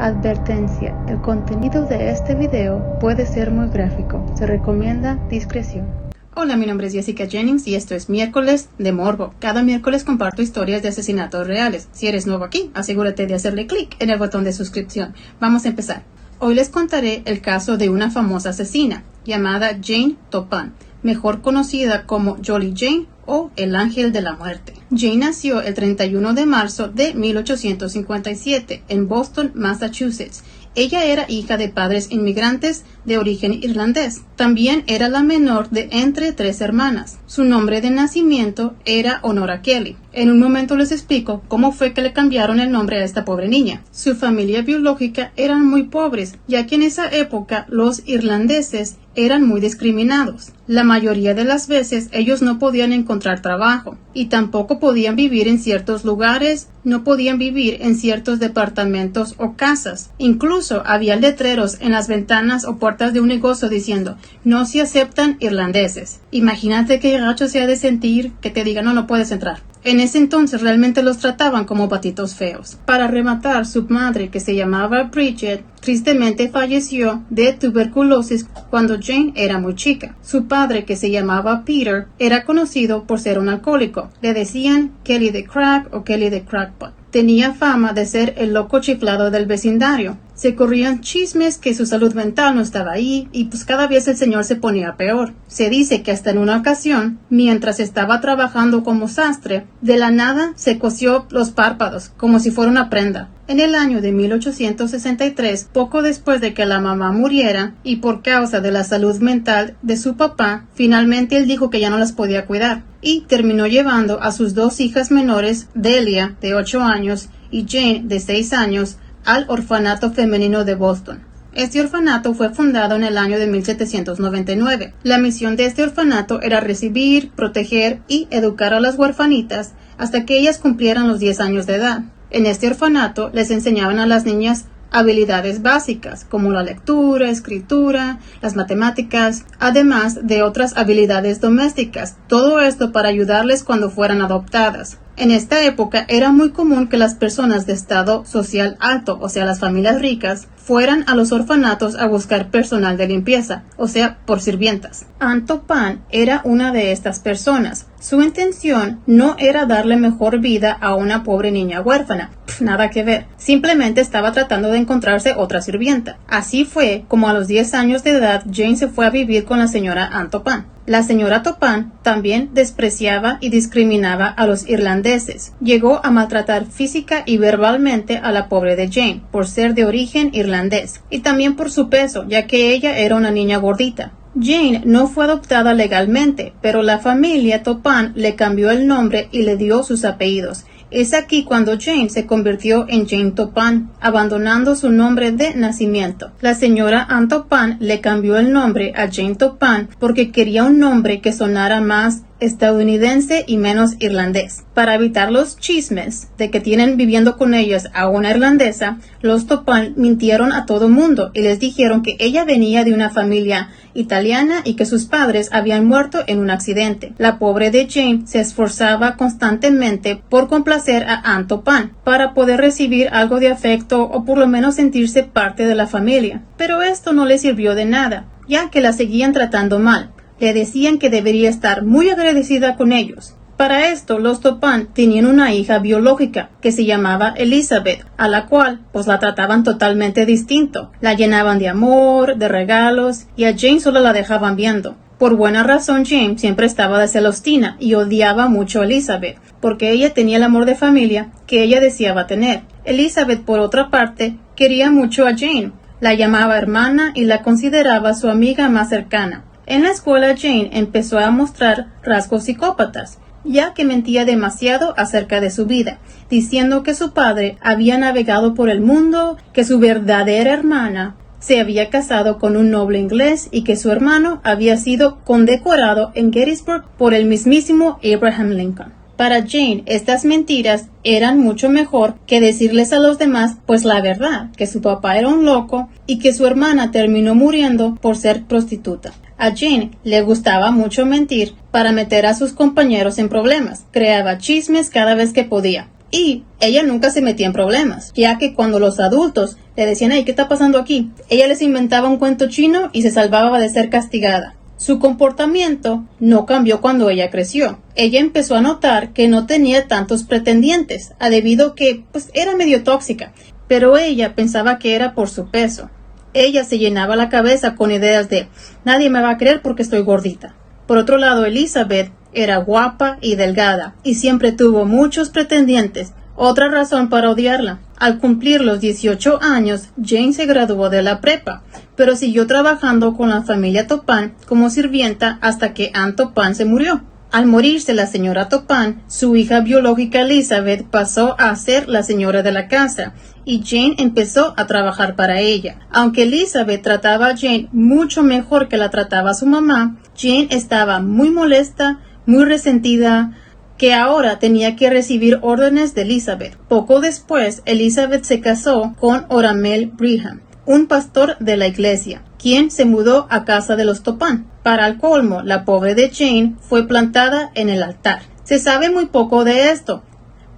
Advertencia: el contenido de este video puede ser muy gráfico. Se recomienda discreción. Hola, mi nombre es Jessica Jennings y esto es Miércoles de Morbo. Cada miércoles comparto historias de asesinatos reales. Si eres nuevo aquí, asegúrate de hacerle clic en el botón de suscripción. Vamos a empezar. Hoy les contaré el caso de una famosa asesina llamada Jane Toppan, mejor conocida como Jolly Jane o el Ángel de la Muerte. Jane nació el 31 de marzo de 1857 en Boston, Massachusetts. Ella era hija de padres inmigrantes de origen irlandés. También era la menor de entre 3 hermanas. Su nombre de nacimiento era Honora Kelly. En un momento les explico cómo fue que le cambiaron el nombre a esta pobre niña. Su familia biológica eran muy pobres, ya que en esa época los irlandeses eran muy discriminados. La mayoría de las veces ellos no podían encontrar trabajo y tampoco podían vivir en ciertos lugares, no podían vivir en ciertos departamentos o casas. Incluso había letreros en las ventanas o puertas de un negocio diciendo: no se aceptan irlandeses. Imagínate qué gacho se ha de sentir que te digan no puedes entrar. En ese entonces realmente los trataban como patitos feos. Para rematar, su madre, que se llamaba Bridget, tristemente falleció de tuberculosis cuando Jane era muy chica. Su padre, que se llamaba Peter, era conocido por ser un alcohólico. Le decían Kelly the Crack o Kelly the Crackpot. Tenía fama de ser el loco chiflado del vecindario. Se corrían chismes que su salud mental no estaba ahí y pues cada vez el señor se ponía peor. Se dice que hasta en una ocasión, mientras estaba trabajando como sastre, de la nada se cosió los párpados como si fuera una prenda. En el año de 1863, poco después de que la mamá muriera y por causa de la salud mental de su papá, finalmente él dijo que ya no las podía cuidar y terminó llevando a sus 2 hijas menores, Delia, de 8 años, y Jane, de 6 años, al orfanato femenino de Boston. Este orfanato fue fundado en el año de 1799. La misión de este orfanato era recibir, proteger y educar a las huerfanitas hasta que ellas cumplieran los 10 años de edad. En este orfanato les enseñaban a las niñas habilidades básicas como la lectura, escritura, las matemáticas, además de otras habilidades domésticas, todo esto para ayudarles cuando fueran adoptadas. En esta época era muy común que las personas de estado social alto, o sea las familias ricas, fueran a los orfanatos a buscar personal de limpieza, o sea, por sirvientas. Anne Toppan era una de estas personas. Su intención no era darle mejor vida a una pobre niña huérfana, nada que ver. Simplemente estaba tratando de encontrarse otra sirvienta. Así fue como a los 10 años de edad Jane se fue a vivir con la señora Anne Toppan. La señora Toppan también despreciaba y discriminaba a los irlandeses. Llegó a maltratar física y verbalmente a la pobre de Jane por ser de origen irlandés y también por su peso, ya que ella era una niña gordita. Jane no fue adoptada legalmente, pero la familia Toppan le cambió el nombre y le dio sus apellidos. Es aquí cuando Jane se convirtió en Jane Toppan, abandonando su nombre de nacimiento. La señora Anne Toppan le cambió el nombre a Jane Toppan porque quería un nombre que sonara más estadounidense y menos irlandés. Para evitar los chismes de que tienen viviendo con ellas a una irlandesa, los Toppan mintieron a todo mundo y les dijeron que ella venía de una familia italiana y que sus padres habían muerto en un accidente. La pobre de Jane se esforzaba constantemente por complacer a Anne Toppan para poder recibir algo de afecto o por lo menos sentirse parte de la familia. Pero esto no le sirvió de nada, ya que la seguían tratando mal. Le decían que debería estar muy agradecida con ellos. Para esto, los Toppan tenían una hija biológica que se llamaba Elizabeth, a la cual pues la trataban totalmente distinto. La llenaban de amor, de regalos, y a Jane solo la dejaban viendo. Por buena razón, Jane siempre estaba de celostina y odiaba mucho a Elizabeth, porque ella tenía el amor de familia que ella deseaba tener. Elizabeth, por otra parte, quería mucho a Jane. La llamaba hermana y la consideraba su amiga más cercana. En la escuela, Jane empezó a mostrar rasgos psicópatas, ya que mentía demasiado acerca de su vida, diciendo que su padre había navegado por el mundo, que su verdadera hermana se había casado con un noble inglés y que su hermano había sido condecorado en Gettysburg por el mismísimo Abraham Lincoln. Para Jane, estas mentiras eran mucho mejor que decirles a los demás pues la verdad, que su papá era un loco y que su hermana terminó muriendo por ser prostituta. A Jane le gustaba mucho mentir para meter a sus compañeros en problemas. Creaba chismes cada vez que podía. Y ella nunca se metía en problemas, ya que cuando los adultos le decían, hey, ¿qué está pasando aquí?, ella les inventaba un cuento chino y se salvaba de ser castigada. Su comportamiento no cambió cuando ella creció. Ella empezó a notar que no tenía tantos pretendientes, debido a que era medio tóxica, pero ella pensaba que era por su peso. Ella se llenaba la cabeza con ideas de, nadie me va a querer porque estoy gordita. Por otro lado, Elizabeth era guapa y delgada, y siempre tuvo muchos pretendientes. Otra razón para odiarla. Al cumplir los 18 años, Jane se graduó de la prepa, pero siguió trabajando con la familia Toppan como sirvienta hasta que Anne Toppan se murió. Al morirse la señora Toppan, su hija biológica Elizabeth pasó a ser la señora de la casa, y Jane empezó a trabajar para ella. Aunque Elizabeth trataba a Jane mucho mejor que la trataba su mamá, Jane estaba muy molesta, muy resentida, que ahora tenía que recibir órdenes de Elizabeth. Poco después, Elizabeth se casó con Oramel Brigham, un pastor de la iglesia, quien se mudó a casa de los Toppan. Para el colmo, la pobre de Jane fue plantada en el altar. Se sabe muy poco de esto,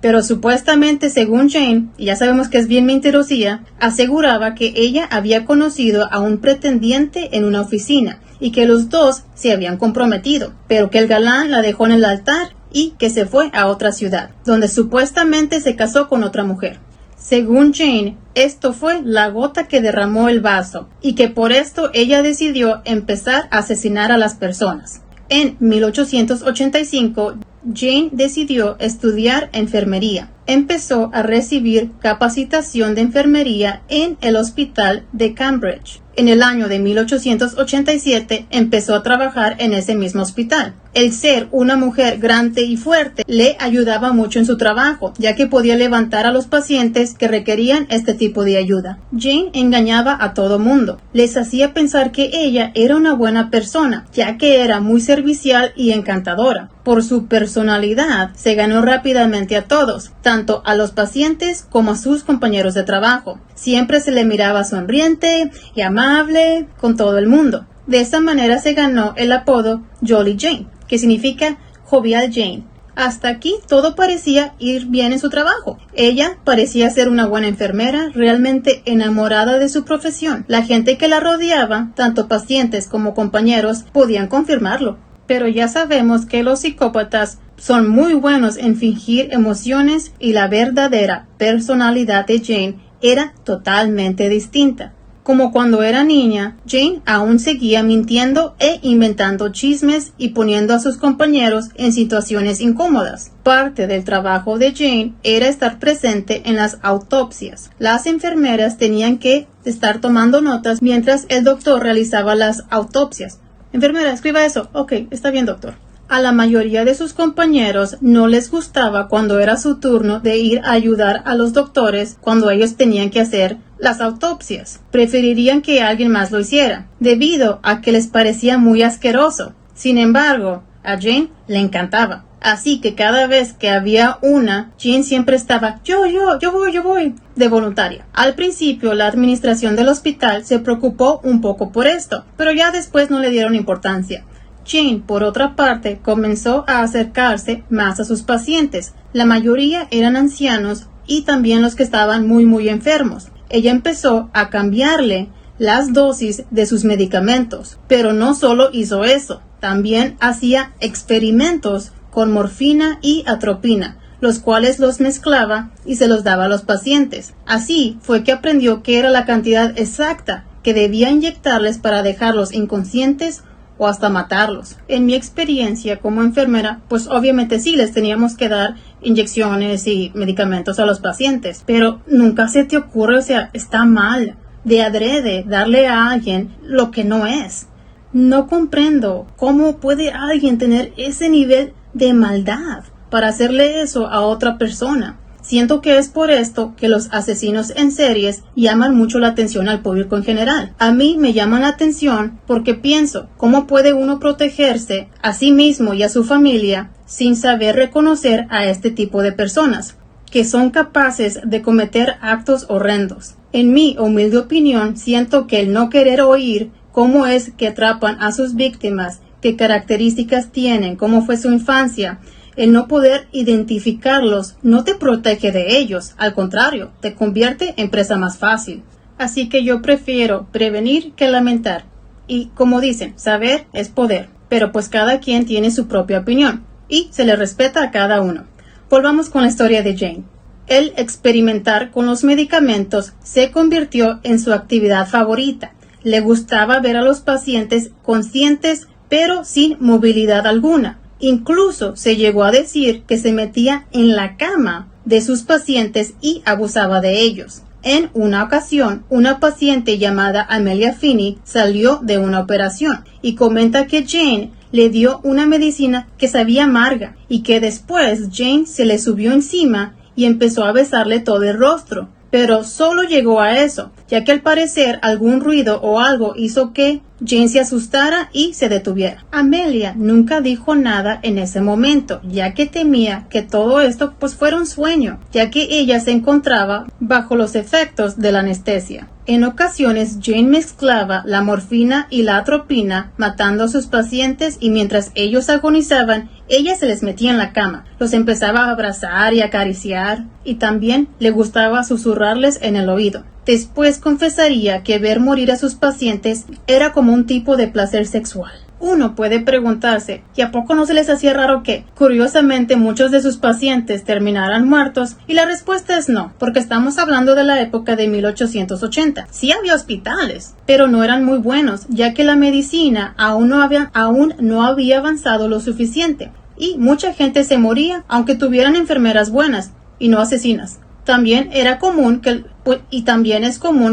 pero supuestamente, según Jane, y ya sabemos que es bien mentirosilla, aseguraba que ella había conocido a un pretendiente en una oficina y que los dos se habían comprometido, pero que el galán la dejó en el altar y que se fue a otra ciudad, donde supuestamente se casó con otra mujer. Según Jane, esto fue la gota que derramó el vaso, y que por esto ella decidió empezar a asesinar a las personas. En 1885, Jane decidió estudiar enfermería. Empezó a recibir capacitación de enfermería en el hospital de Cambridge. En el año de 1887 empezó a trabajar en ese mismo hospital. El ser una mujer grande y fuerte le ayudaba mucho en su trabajo, ya que podía levantar a los pacientes que requerían este tipo de ayuda. Jane engañaba a todo mundo. Les hacía pensar que ella era una buena persona, ya que era muy servicial y encantadora. Por su personalidad, se ganó rápidamente a todos, tanto a los pacientes como a sus compañeros de trabajo. Siempre se le miraba sonriente y amable con todo el mundo. De esa manera se ganó el apodo Jolly Jane, que significa jovial Jane. Hasta aquí todo parecía ir bien en su trabajo. Ella parecía ser una buena enfermera, realmente enamorada de su profesión. La gente que la rodeaba, tanto pacientes como compañeros, podían confirmarlo. Pero ya sabemos que los psicópatas son muy buenos en fingir emociones y la verdadera personalidad de Jane era totalmente distinta. Como cuando era niña, Jane aún seguía mintiendo e inventando chismes y poniendo a sus compañeros en situaciones incómodas. Parte del trabajo de Jane era estar presente en las autopsias. Las enfermeras tenían que estar tomando notas mientras el doctor realizaba las autopsias. Enfermera, escriba eso. Ok, está bien, doctor. A la mayoría de sus compañeros no les gustaba cuando era su turno de ir a ayudar a los doctores cuando ellos tenían que hacer las autopsias. Preferirían que alguien más lo hiciera, debido a que les parecía muy asqueroso. Sin embargo, a Jane le encantaba. Así que cada vez que había una, Jane siempre estaba, yo voy, de voluntaria. Al principio, la administración del hospital se preocupó un poco por esto, pero ya después no le dieron importancia. Jane, por otra parte, comenzó a acercarse más a sus pacientes. La mayoría eran ancianos y también los que estaban muy enfermos. Ella empezó a cambiarle las dosis de sus medicamentos, pero no solo hizo eso, también hacía experimentos con morfina y atropina, los cuales los mezclaba y se los daba a los pacientes. Así fue que aprendió qué era la cantidad exacta que debía inyectarles para dejarlos inconscientes o hasta matarlos. En mi experiencia como enfermera, pues obviamente sí les teníamos que dar inyecciones y medicamentos a los pacientes, pero nunca se te ocurre, o sea, está mal de adrede darle a alguien lo que no es. No comprendo cómo puede alguien tener ese nivel de maldad para hacerle eso a otra persona. Siento que es por esto que los asesinos en series llaman mucho la atención al público en general. A mí me llaman la atención porque pienso cómo puede uno protegerse a sí mismo y a su familia sin saber reconocer a este tipo de personas, que son capaces de cometer actos horrendos. En mi humilde opinión, siento que el no querer oír cómo es que atrapan a sus víctimas, qué características tienen, cómo fue su infancia, El no poder identificarlos no te protege de ellos, al contrario, te convierte en presa más fácil. Así que yo prefiero prevenir que lamentar. Y como dicen, saber es poder, pero pues cada quien tiene su propia opinión y se le respeta a cada uno. Volvamos con la historia de Jane. El experimentar con los medicamentos se convirtió en su actividad favorita. Le gustaba ver a los pacientes conscientes pero sin movilidad alguna. Incluso se llegó a decir que se metía en la cama de sus pacientes y abusaba de ellos. En una ocasión, una paciente llamada Amelia Finney salió de una operación y comenta que Jane le dio una medicina que sabía amarga y que después Jane se le subió encima y empezó a besarle todo el rostro. Pero solo llegó a eso, ya que al parecer algún ruido o algo hizo que Jane se asustara y se detuviera. Amelia nunca dijo nada en ese momento, ya que temía que todo esto pues fuera un sueño, ya que ella se encontraba bajo los efectos de la anestesia. En ocasiones Jane mezclaba la morfina y la atropina, matando a sus pacientes, y mientras ellos agonizaban, ella se les metía en la cama, los empezaba a abrazar y acariciar, y también le gustaba susurrarles en el oído. Después confesaría que ver morir a sus pacientes era como un tipo de placer sexual. Uno puede preguntarse, ¿y a poco no se les hacía raro que, curiosamente, muchos de sus pacientes terminaran muertos? Y la respuesta es no, porque estamos hablando de la época de 1880. Sí había hospitales, pero no eran muy buenos, ya que la medicina aún no había avanzado lo suficiente, y mucha gente se moría, aunque tuvieran enfermeras buenas, y no asesinas. También es común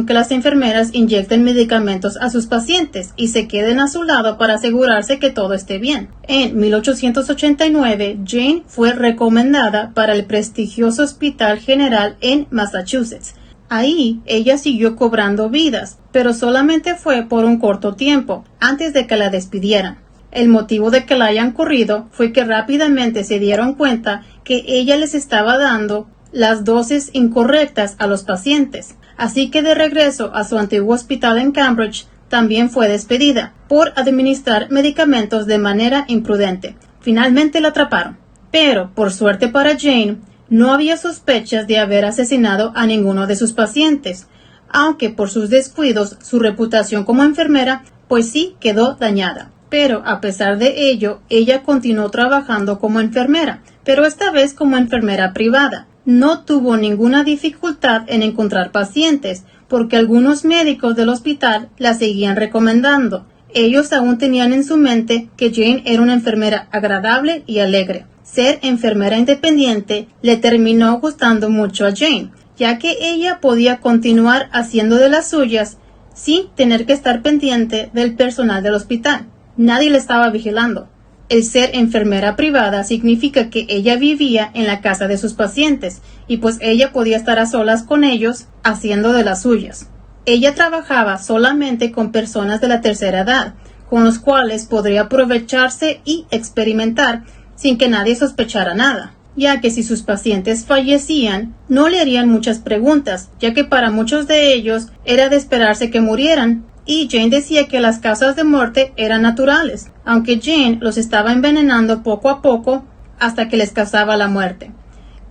que las enfermeras inyecten medicamentos a sus pacientes y se queden a su lado para asegurarse que todo esté bien. En 1889, Jane fue recomendada para el prestigioso Hospital General en Massachusetts. Ahí ella siguió cobrando vidas, pero solamente fue por un corto tiempo, antes de que la despidieran. El motivo de que la hayan corrido fue que rápidamente se dieron cuenta que ella les estaba dando las dosis incorrectas a los pacientes, así que de regreso a su antiguo hospital en Cambridge también fue despedida por administrar medicamentos de manera imprudente. Finalmente la atraparon, pero por suerte para Jane no había sospechas de haber asesinado a ninguno de sus pacientes, aunque por sus descuidos su reputación como enfermera pues sí quedó dañada. Pero a pesar de ello, ella continuó trabajando como enfermera, pero esta vez como enfermera privada. No tuvo ninguna dificultad en encontrar pacientes, porque algunos médicos del hospital la seguían recomendando. Ellos aún tenían en su mente que Jane era una enfermera agradable y alegre. Ser enfermera independiente le terminó gustando mucho a Jane, ya que ella podía continuar haciendo de las suyas sin tener que estar pendiente del personal del hospital. Nadie la estaba vigilando. El ser enfermera privada significa que ella vivía en la casa de sus pacientes y pues ella podía estar a solas con ellos haciendo de las suyas. Ella trabajaba solamente con personas de la tercera edad, con los cuales podría aprovecharse y experimentar sin que nadie sospechara nada, ya que si sus pacientes fallecían, no le harían muchas preguntas, ya que para muchos de ellos era de esperarse que murieran. Y Jane decía que las causas de muerte eran naturales, aunque Jane los estaba envenenando poco a poco hasta que les causaba la muerte.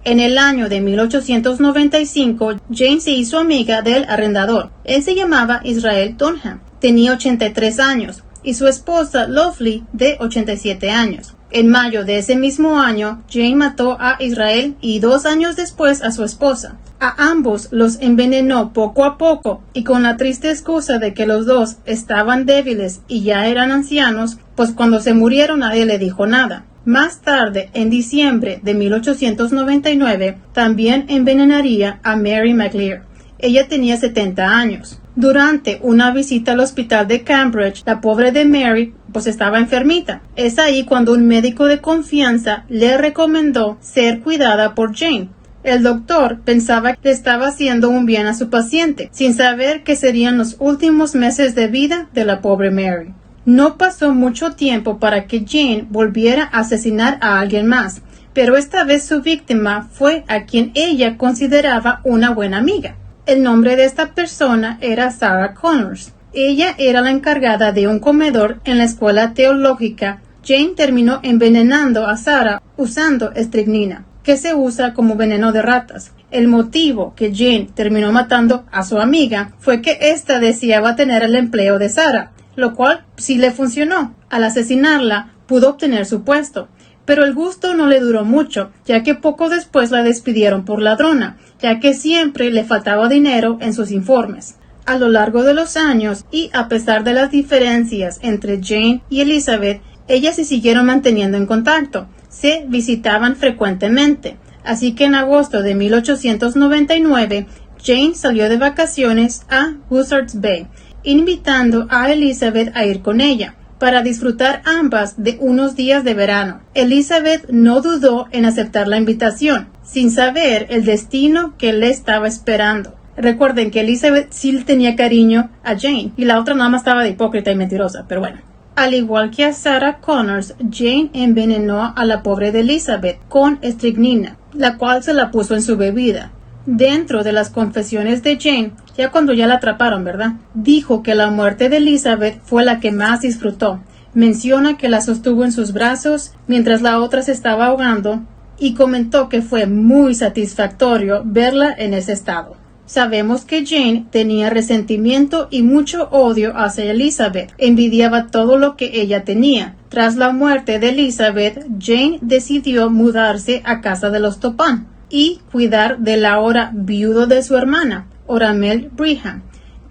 En el año de 1895, Jane se hizo amiga del arrendador. Él se llamaba Israel Dunham, tenía 83 años, y su esposa Lovely de 87 años. En mayo de ese mismo año, Jane mató a Israel y 2 años después a su esposa. A ambos los envenenó poco a poco y con la triste excusa de que los dos estaban débiles y ya eran ancianos, pues cuando se murieron nadie le dijo nada. Más tarde, en diciembre de 1899, también envenenaría a Mary McLear. Ella tenía 70 años. Durante una visita al hospital de Cambridge, la pobre de Mary pues estaba enfermita. Es ahí cuando un médico de confianza le recomendó ser cuidada por Jane. El doctor pensaba que estaba haciendo un bien a su paciente, sin saber que serían los últimos meses de vida de la pobre Mary. No pasó mucho tiempo para que Jane volviera a asesinar a alguien más, pero esta vez su víctima fue a quien ella consideraba una buena amiga. El nombre de esta persona era Sarah Connors. Ella era la encargada de un comedor en la escuela teológica Jane terminó envenenando a Sarah usando estricnina, que se usa como veneno de ratas. El motivo que Jane terminó matando a su amiga fue que ésta deseaba tener el empleo de Sarah, lo cual sí le funcionó. Al asesinarla, pudo obtener su puesto. Pero el gusto no le duró mucho, ya que poco después la despidieron por ladrona, ya que siempre le faltaba dinero en sus informes. A lo largo de los años, y a pesar de las diferencias entre Jane y Elizabeth, ellas se siguieron manteniendo en contacto. Se visitaban frecuentemente. Así que en agosto de 1899, Jane salió de vacaciones a Buzzards Bay, invitando a Elizabeth a ir con ella, para disfrutar ambas de unos días de verano. Elizabeth no dudó en aceptar la invitación, sin saber el destino que le estaba esperando. Recuerden que Elizabeth sí tenía cariño a Jane, y la otra nada más estaba de hipócrita y mentirosa, pero bueno. Al igual que a Sarah Connors, Jane envenenó a la pobre de Elizabeth con estricnina, la cual se la puso en su bebida. Dentro de las confesiones de Jane, ya cuando ya la atraparon, ¿verdad?, dijo que la muerte de Elizabeth fue la que más disfrutó. Menciona que la sostuvo en sus brazos mientras la otra se estaba ahogando y comentó que fue muy satisfactorio verla en ese estado. Sabemos que Jane tenía resentimiento y mucho odio hacia Elizabeth. Envidiaba todo lo que ella tenía. Tras la muerte de Elizabeth, Jane decidió mudarse a casa de los Topán y cuidar del ahora viudo de su hermana, Oramel Brigham.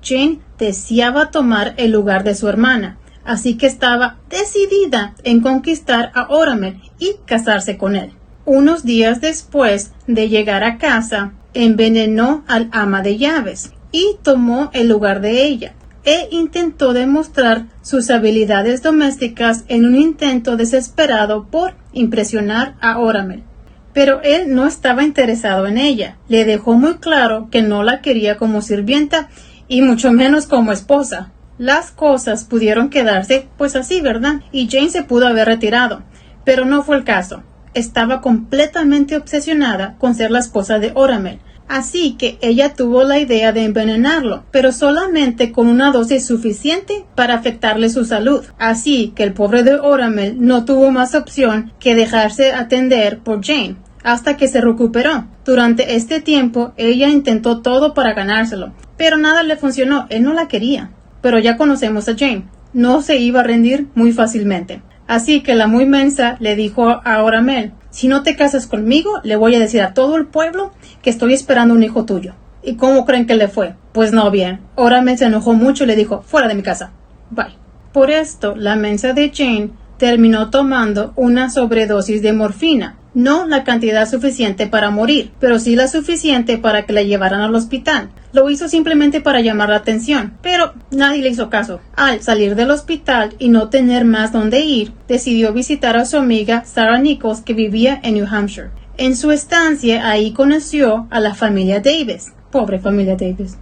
Jane deseaba tomar el lugar de su hermana, así que estaba decidida en conquistar a Oramel y casarse con él. Unos días después de llegar a casa, envenenó al ama de llaves y tomó el lugar de ella, e intentó demostrar sus habilidades domésticas en un intento desesperado por impresionar a Oramel. Pero él no estaba interesado en ella. Le dejó muy claro que no la quería como sirvienta y mucho menos como esposa. Las cosas pudieron quedarse pues así, ¿verdad? Y Jane se pudo haber retirado, pero no fue el caso. Estaba completamente obsesionada con ser la esposa de Oramel, así que ella tuvo la idea de envenenarlo, pero solamente con una dosis suficiente para afectarle su salud. Así que el pobre de Oramel no tuvo más opción que dejarse atender por Jane hasta que se recuperó. Durante este tiempo ella intentó todo para ganárselo, pero nada le funcionó. Él no la quería. Pero ya conocemos a Jane, no se iba a rendir muy fácilmente. Así que la muy mensa le dijo a Oramel: si no te casas conmigo, le voy a decir a todo el pueblo que estoy esperando un hijo tuyo. ¿Y cómo creen que le fue? Pues no bien. Oramel se enojó mucho y le dijo: fuera de mi casa. Bye. Por esto, la mensa de Jane terminó tomando una sobredosis de morfina. No la cantidad suficiente para morir, pero sí la suficiente para que la llevaran al hospital. Lo hizo simplemente para llamar la atención, pero nadie le hizo caso. Al salir del hospital y no tener más dónde ir, decidió visitar a su amiga Sarah Nichols, que vivía en New Hampshire. En su estancia ahí conoció a la familia Davis. Pobre familia Davis.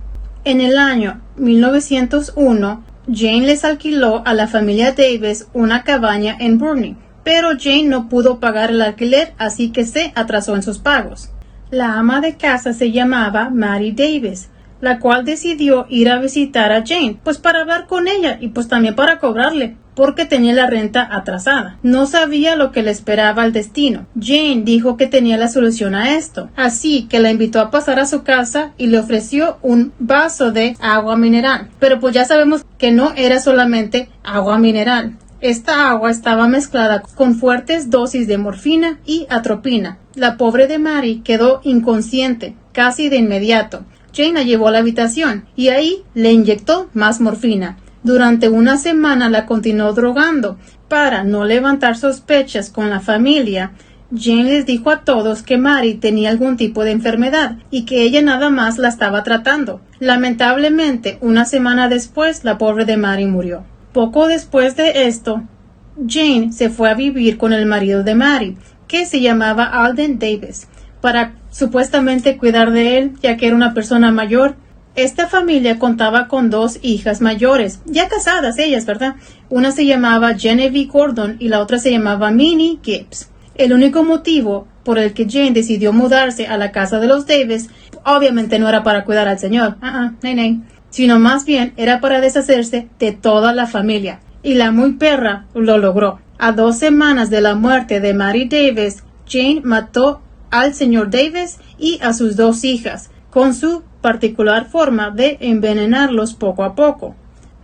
En el año 1901, Jane les alquiló a la familia Davis una cabaña en Burnie, pero Jane no pudo pagar el alquiler, así que se atrasó en sus pagos. La ama de casa se llamaba Mary Davis, la cual decidió ir a visitar a Jane, pues para hablar con ella y pues también para cobrarle, porque tenía la renta atrasada. No sabía lo que le esperaba el destino. Jane dijo que tenía la solución a esto, así que la invitó a pasar a su casa y le ofreció un vaso de agua mineral. Pero pues ya sabemos que no era solamente agua mineral. Esta agua estaba mezclada con fuertes dosis de morfina y atropina. La pobre de Mary quedó inconsciente casi de inmediato. Jane la llevó a la habitación y ahí le inyectó más morfina. Durante una semana la continuó drogando. Para no levantar sospechas con la familia, Jane les dijo a todos que Mary tenía algún tipo de enfermedad y que ella nada más la estaba tratando. Lamentablemente, una semana después, la pobre de Mary murió. Poco después de esto, Jane se fue a vivir con el marido de Mary, que se llamaba Alden Davis, para supuestamente cuidar de él, ya que era una persona mayor. Esta familia contaba con dos hijas mayores, ya casadas ellas, ¿verdad? Una se llamaba Genevieve Gordon y la otra se llamaba Minnie Gibbs. El único motivo por el que Jane decidió mudarse a la casa de los Davis, obviamente no era para cuidar al señor, sino más bien era para deshacerse de toda la familia. y la muy perra lo logró. A 2 semanas de la muerte de Mary Davis, Jane mató al señor Davis y a sus 2 hijas, con su particular forma de envenenarlos poco a poco.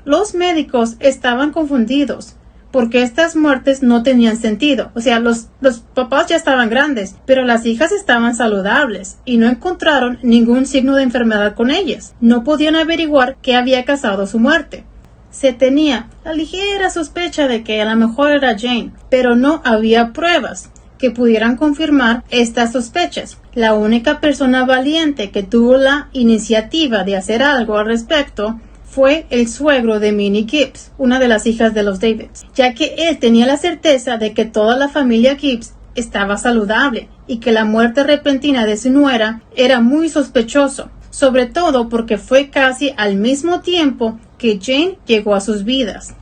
Los médicos estaban confundidos, porque estas muertes no tenían sentido. O sea, los papás ya estaban grandes, pero las hijas estaban saludables y no encontraron ningún signo de enfermedad con ellas. No podían averiguar qué había causado su muerte. Se tenía la ligera sospecha de que a lo mejor era Jane, pero no había pruebas que pudieran confirmar estas sospechas. La única persona valiente que tuvo la iniciativa de hacer algo al respecto fue el suegro de Minnie Gibbs, una de las hijas de los Davids, ya que él tenía la certeza de que toda la familia Gibbs estaba saludable y que la muerte repentina de su nuera era muy sospechoso, sobre todo porque fue casi al mismo tiempo que Jane llegó a sus vidas.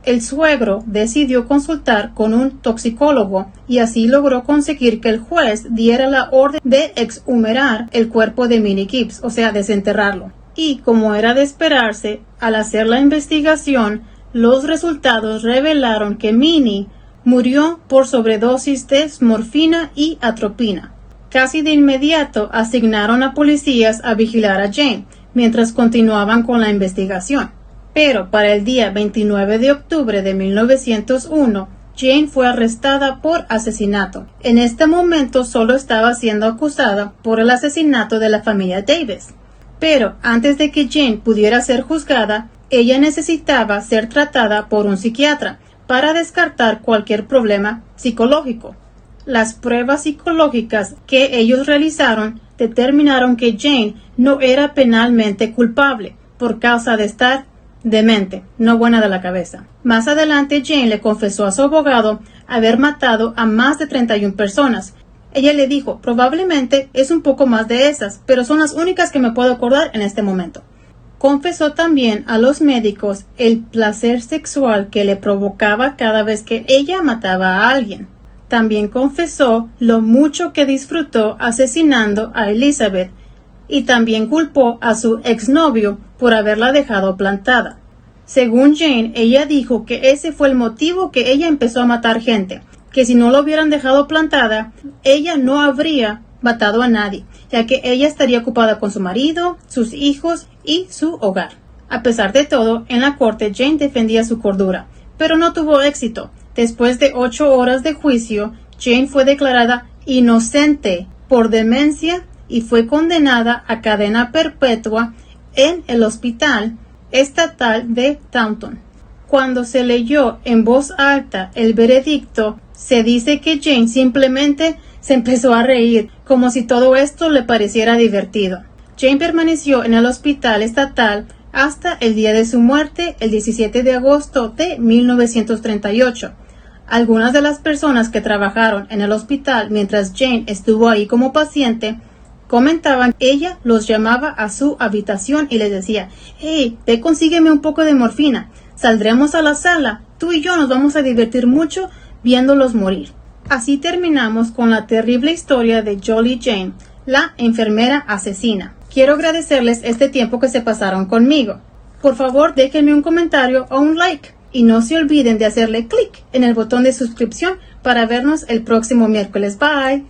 El suegro decidió consultar con un toxicólogo y así logró conseguir que el juez diera la orden de exhumerar el cuerpo de Minnie Gibbs, o sea, desenterrarlo. Y como era de esperarse, al hacer la investigación, los resultados revelaron que Minnie murió por sobredosis de morfina y atropina. Casi de inmediato asignaron a policías a vigilar a Jane, mientras continuaban con la investigación. Pero para el día 29 de octubre de 1901, Jane fue arrestada por asesinato. En este momento solo estaba siendo acusada por el asesinato de la familia Davis. Pero antes de que Jane pudiera ser juzgada, ella necesitaba ser tratada por un psiquiatra para descartar cualquier problema psicológico. Las pruebas psicológicas que ellos realizaron determinaron que Jane no era penalmente culpable por causa de estar demente, no buena de la cabeza. Más adelante, Jane le confesó a su abogado haber matado a más de 31 personas. Ella le dijo, probablemente es un poco más de esas, pero son las únicas que me puedo acordar en este momento. Confesó también a los médicos el placer sexual que le provocaba cada vez que ella mataba a alguien. También confesó lo mucho que disfrutó asesinando a Elizabeth y también culpó a su exnovio por haberla dejado plantada. Según Jane, ella dijo que ese fue el motivo que ella empezó a matar gente, que si no lo hubieran dejado plantada, ella no habría matado a nadie, ya que ella estaría ocupada con su marido, sus hijos y su hogar. A pesar de todo, en la corte Jane defendía su cordura, pero no tuvo éxito. Después de 8 horas de juicio, Jane fue declarada inocente por demencia y fue condenada a cadena perpetua en el Hospital Estatal de Taunton. Cuando se leyó en voz alta el veredicto, se dice que Jane simplemente se empezó a reír, como si todo esto le pareciera divertido. Jane permaneció en el Hospital Estatal hasta el día de su muerte, el 17 de agosto de 1938. Algunas de las personas que trabajaron en el hospital mientras Jane estuvo ahí como paciente comentaban que ella los llamaba a su habitación y les decía, «Hey, ve, consígueme un poco de morfina, saldremos a la sala, tú y yo nos vamos a divertir mucho viéndolos morir». Así terminamos con la terrible historia de Jolly Jane, la enfermera asesina. Quiero agradecerles este tiempo que se pasaron conmigo. Por favor, déjenme un comentario o un like y no se olviden de hacerle clic en el botón de suscripción para vernos el próximo miércoles. Bye.